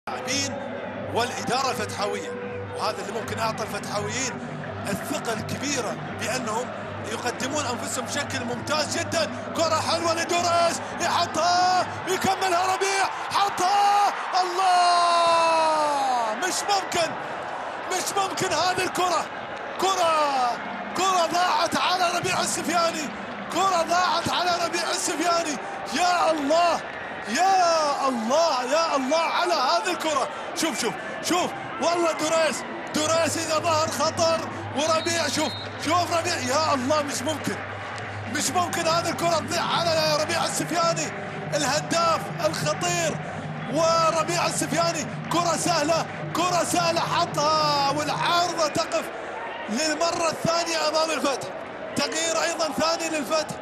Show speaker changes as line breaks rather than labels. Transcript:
اللاعبين والإدارة الفتحاوية، وهذا اللي ممكن أعطى الفتحاويين الثقة الكبيرة بأنهم يقدمون أنفسهم بشكل ممتاز جدا. كرة حلوة لدوريس، يحطها يكملها ربيع، حطها، الله، مش ممكن هذه الكرة، كرة ضاعت على ربيع السفياني، كرة ضاعت على ربيع السفياني. يا الله يا الله يا الله على هذه الكرة. شوف والله دوريس إذا ظهر خطر، وربيع شوف ربيع، يا الله مش ممكن هذه الكرة تضيع على ربيع السفياني الهداف الخطير. وربيع السفياني كرة سهلة حطها، والعارضة تقف للمرة الثانية أمام الفتح. تغيير أيضا ثاني للفتح.